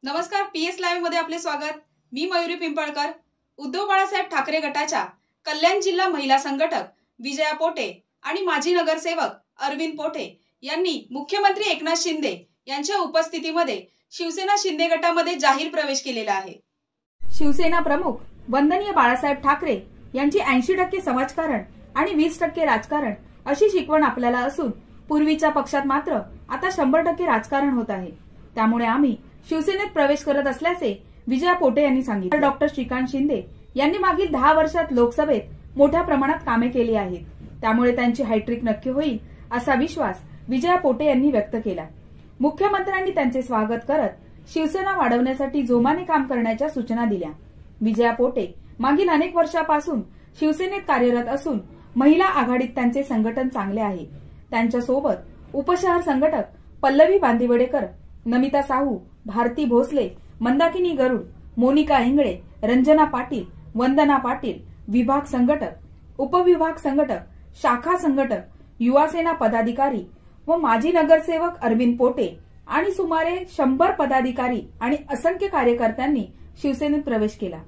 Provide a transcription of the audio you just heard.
नमस्कार, PS live मध्ये आपले स्वागत। मी मयुरी पिंपळकर। उद्धव बाळासाहेब ठाकरे गटाच्या कल्याण जिल्हा महिला संघटक विजया पोटे आणि माजी नगरसेवक अरविंद पोटे यांनी मुख्यमंत्री एकनाथ शिंदे यांच्या उपस्थितीमध्ये शिवसेना शिंदे गटामध्ये जाहीर प्रवेश केलेला आहे। शिवसेना प्रमुख वंदनीय बाळासाहेब ठाकरे यांची 80% समाजकारण आणि 20% राजकारण अशी शिकवण आपल्याला असून पूर्वीच्या पक्षात मात्र आता 100% राजकारण होत आहे। त्यामुळे आम्ही शिवसेनेत प्रवेश करत असल्याचे विजया पोटे यांनी सांगितले। डॉक्टर श्रीकांत शिंदे यांनी मागील 10 वर्षात लोकसभेत मोठ्या प्रमाणात कामे केली आहेत, त्यामुळे त्यांची हॅट्रिक नक्की होईल असा विश्वास विजया पोटे यांनी व्यक्त केला। मुख्यमंत्र्यांनी त्यांचे स्वागत करत शिवसेना वाढवण्यासाठी जोमाने काम करण्याच्या सूचना दिल्या। विजया पोटे मागील अनेक वर्षापासून शिवसेनेत कार्यरत असून महिला आघाडीत त्यांचे संघटन चांगले आहे। त्यांच्या सोबत उपशहर संघटक पल्लवी बांदिवडेकर, नमिता साहू, भारती भोसले, मंदाकिनी गरुड, मोनिका इंगळे, रंजना पाटील, वंदना पाटील, विभाग संघटक, उपविभाग संघटक, शाखा संघटक, युवासेना पदाधिकारी व माजी नगरसेवक अरविंद पोटे आणि सुमारे 100 पदाधिकारी आणि असंख्य कार्यकर्त्यांनी शिवसेनेत प्रवेश केला।